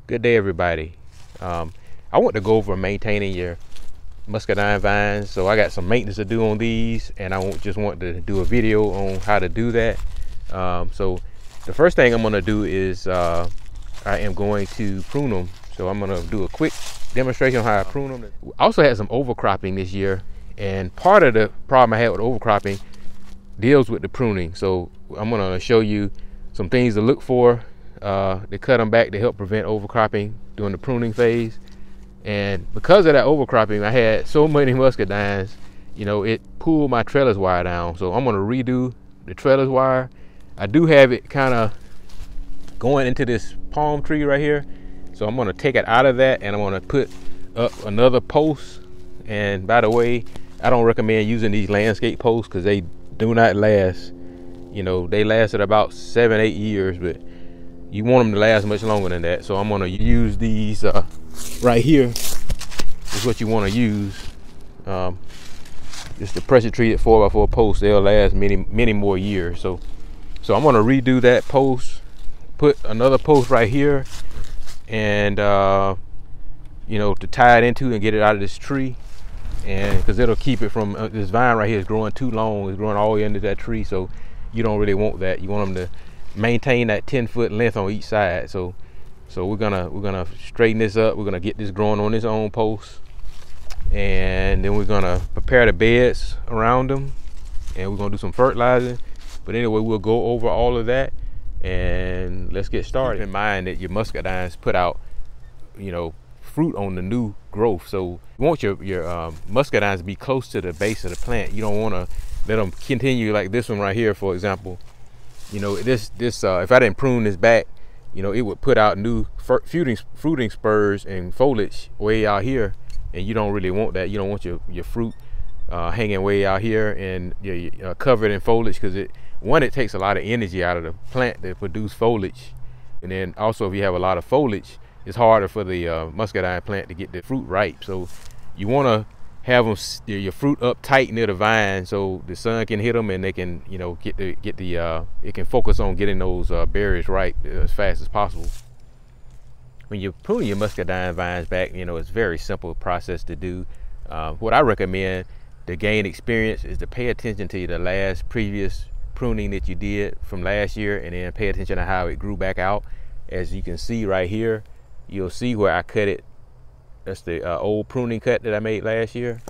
Good day, everybody. I want to go over maintaining your muscadine vines. So I got some maintenance to do on these, and I just want to do a video on how to do that. So the first thing I'm going to do is I am going to prune them. So I'm going to do a quick demonstration on how I prune them. I also had some overcropping this year, and part of the problem I had with overcropping deals with the pruning. So I'm going to show you some things to look for to cut them back to help prevent overcropping during the pruning phase. And because of that overcropping, I had so many muscadines, it pulled my trellis wire down. So I'm going to redo the trellis wire. I do have it kind of going into this palm tree right here, so I'm going to take it out of that, and I'm going to put up another post. And by the way, I don't recommend using these landscape posts because they do not last. They lasted about 7-8 years, but you want them to last much longer than that. So I'm going to use these right here. Is what you want to use. It's the pressure treated 4x4 post. They'll last many more years. So I'm going to redo that post, put another post right here, and to tie it into and get it out of this tree, and because it'll keep it from this vine right here is growing too long. It's growing all the way into that tree, so you don't really want that. You want them to maintain that 10-foot length on each side. So we're gonna straighten this up. We're gonna get this growing on its own post, and then we're gonna prepare the beds around them, and we're gonna do some fertilizing. But anyway, we'll go over all of that, and let's get started. Keep in mind that your muscadines put out fruit on the new growth, so you want your muscadines to be close to the base of the plant. You don't want to let them continue like this one right here, for example. This if I didn't prune this back, it would put out new fruiting spurs and foliage way out here, and you don't really want that. You don't want your fruit hanging way out here and you're covered in foliage, because it takes a lot of energy out of the plant to produce foliage. And then also, if you have a lot of foliage, it's harder for the muscadine plant to get the fruit ripe. So you want to have your fruit up tight near the vine, so the sun can hit them and they can it can focus on getting those berries ripe as fast as possible. When you're pruning your muscadine vines back, it's a very simple process to do. What I recommend to gain experience is to pay attention to the previous pruning that you did from last year, and then pay attention to how it grew back out. As you can see right here, you'll see where I cut it. That's the old pruning cut that I made last year,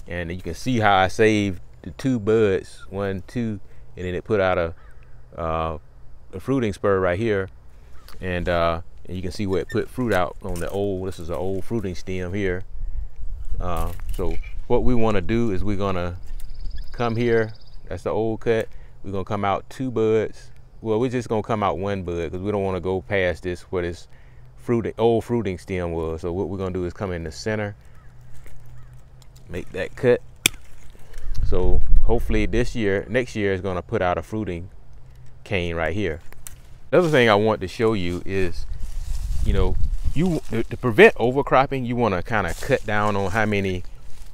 and you can see how I saved the 2 buds, 1, 2, and then it put out a fruiting spur right here, and you can see where it put fruit out on the old. This is an old fruiting stem here. So what we want to do is we're gonna come here. That's the old cut. We're gonna come out 2 buds. Well, we're just gonna come out 1 bud because we don't want to go past this where this old fruiting stem was. So what we're gonna do is come in the center, make that cut. So hopefully next year is gonna put out a fruiting cane right here. The other thing I want to show you is, to prevent overcropping, you want to kind of cut down on how many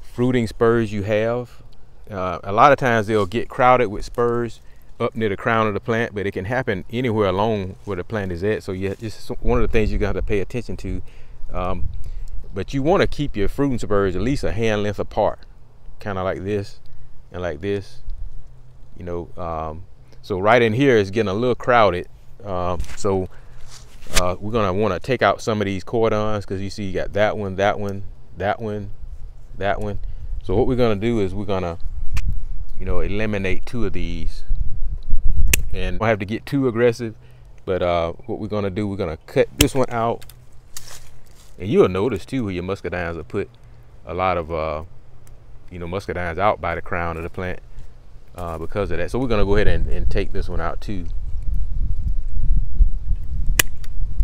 fruiting spurs you have. A lot of times they'll get crowded with spurs up near the crown of the plant, but it can happen anywhere along where the plant is at. So it's one of the things you got to pay attention to. But you want to keep your fruiting spurs at least a hand length apart, kind of like this and like this. So right in here is getting a little crowded. So we're gonna want to take out some of these cordons, because you see you got that one, that one, that one, that one. So what we're gonna do is we're gonna eliminate 2 of these, and don't have to get too aggressive. But what we're gonna do, we're gonna cut this one out, and you'll notice too where your muscadines will put a lot of muscadines out by the crown of the plant because of that. So we're gonna go ahead and take this one out too.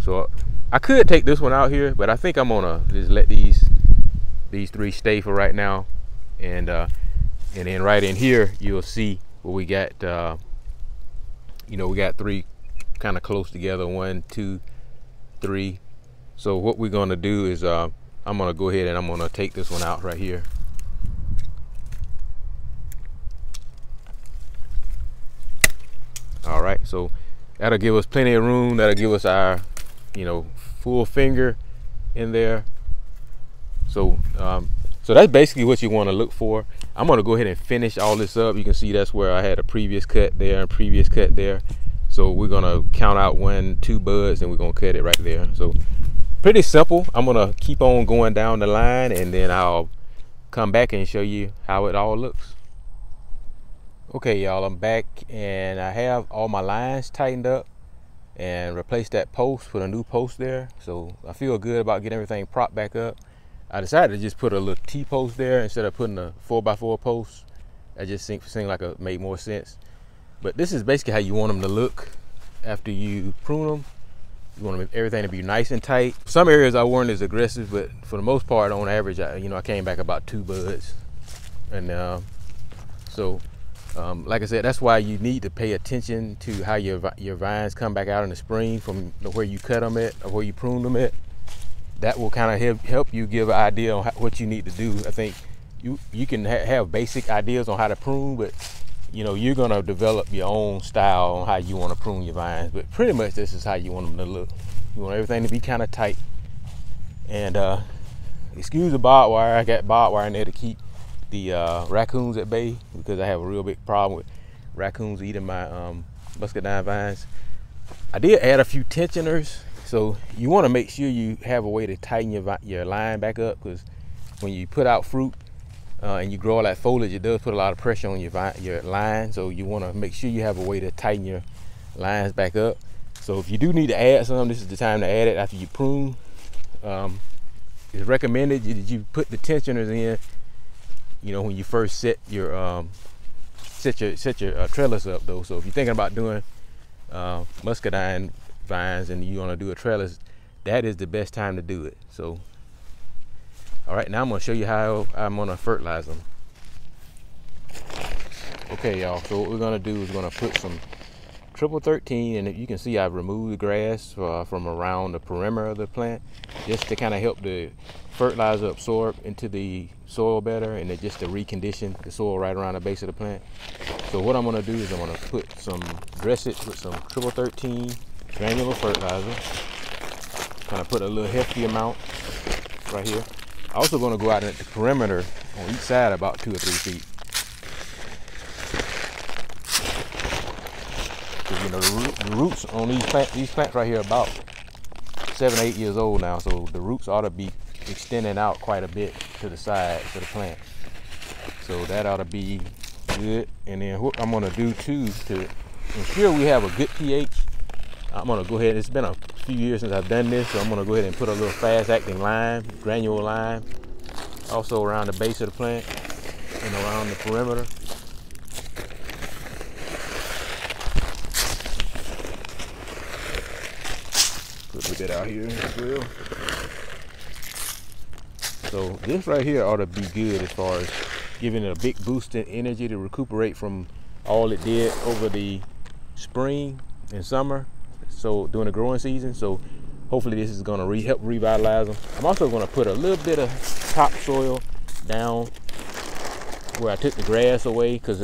So I could take this one out here, but I think I'm gonna just let these 3 stay for right now, and then right in here you'll see where we got we got 3 kind of close together, 1, 2, 3. So what we're gonna do is I'm gonna go ahead and I'm gonna take this one out right here. All right, so that'll give us plenty of room. That'll give us our full finger in there. So so that's basically what you want to look for. I'm going to go ahead and finish all this up. You can see that's where I had a previous cut there and previous cut there. So we're going to count out 1, 2 buds, and we're going to cut it right there. So pretty simple. I'm going to keep on going down the line, and then I'll come back and show you how it all looks. Okay, y'all, I'm back, and I have all my lines tightened up and replaced that post with a new post there. So I feel good about getting everything propped back up. I decided to just put a little T-post there instead of putting a 4x4 post. That just seemed like it made more sense. But this is basically how you want them to look after you prune them. You want everything to be nice and tight. Some areas I weren't as aggressive, but for the most part, on average, I came back about 2 buds. And like I said, that's why you need to pay attention to how your vines come back out in the spring from where you cut them at or where you prune them at. That will kind of help you give an idea on what you need to do. I think you can have basic ideas on how to prune, but you're gonna develop your own style on how you want to prune your vines. But pretty much this is how you want them to look. You want everything to be kind of tight. And excuse the barbed wire. I got barbed wire in there to keep the raccoons at bay, because I have a real big problem with raccoons eating my muscadine vines. I did add a few tensioners, so you want to make sure you have a way to tighten your line back up, because when you put out fruit and you grow all that foliage, it does put a lot of pressure on your line. So you want to make sure you have a way to tighten your lines back up. So if you do need to add some, this is the time to add it after you prune. It's recommended that you put the tensioners in when you first set your trellis up though. So if you're thinking about doing muscadine vines and you want to do a trellis, that is the best time to do it. So all right, now I'm going to show you how I'm going to fertilize them. Okay, y'all, so what we're going to do is going to put some triple 13, and you can see I've removed the grass from around the perimeter of the plant, just to kind of help the fertilizer absorb into the soil better, and just to recondition the soil right around the base of the plant. So what I'm going to do is I'm going to dress it with some triple 13 granular fertilizer. Kind of put a little hefty amount right here. I'm also going to go out at the perimeter on each side about 2 or 3 feet. Because the roots on these plants right here are about 7 or 8 years old now, so the roots ought to be extending out quite a bit to the sides of the plant. So that ought to be good. And then what I'm going to do too, to ensure we have a good pH, I'm going to go ahead, it's been a few years since I've done this, so I'm going to go ahead and put a little fast acting lime, granular lime, also around the base of the plant and around the perimeter. Put that out here as well. So this right here ought to be good as far as giving it a big boost in energy to recuperate from all it did over the spring and summer, so during the growing season. So hopefully this is going to help revitalize them. I'm also going to put a little bit of topsoil down where I took the grass away, because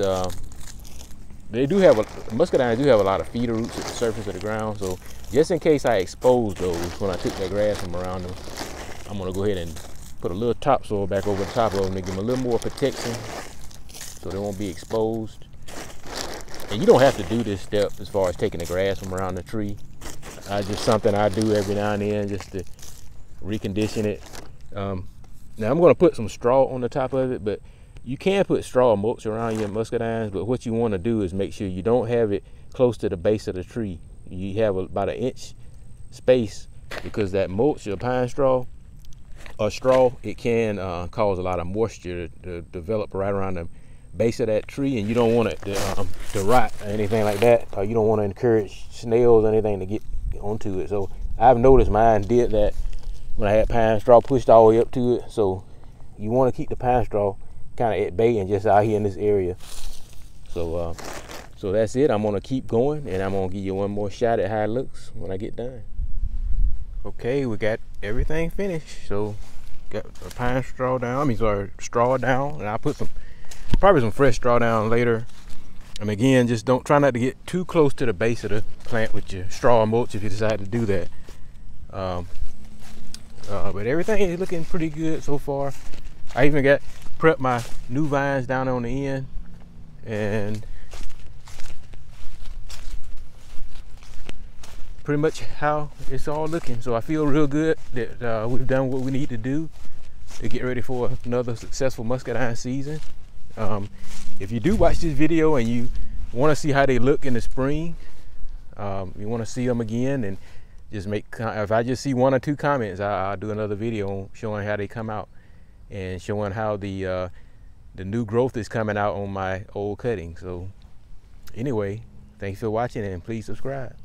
muscadines do have a lot of feeder roots at the surface of the ground. So just in case I expose those when I took that grass from around them, I'm going to go ahead and put a little topsoil back over the top of them to give them a little more protection so they won't be exposed. And you don't have to do this step as far as taking the grass from around the tree. Just something I do every now and then just to recondition it. Now I'm going to put some straw on the top of it, but you can put straw mulch around your muscadines, but what you want to do is make sure you don't have it close to the base of the tree. You have about 1 inch space, because that mulch or pine straw or straw, it can cause a lot of moisture to develop right around the base of that tree, and you don't want it to rot or anything like that, or you don't want to encourage snails or anything to get onto it. So I've noticed mine did that when I had pine straw pushed all the way up to it. So you want to keep the pine straw kind of at bay and just out here in this area. So so that's it. I'm going to keep going, and I'm going to give you one more shot at how it looks when I get done. Okay, we got everything finished. So got a pine straw down, straw down, and I'll put probably some fresh straw down later. And again, just try not to get too close to the base of the plant with your straw mulch if you decide to do that. But everything is looking pretty good so far. I even got prepped my new vines down on the end, and pretty much how it's all looking. So I feel real good that we've done what we need to do to get ready for another successful muscadine season. If you do watch this video and you want to see how they look in the spring, you want to see them again, and just if I just see 1 or 2 comments, I'll do another video showing how they come out and showing how the new growth is coming out on my old cuttings. So anyway, thanks for watching, and please subscribe.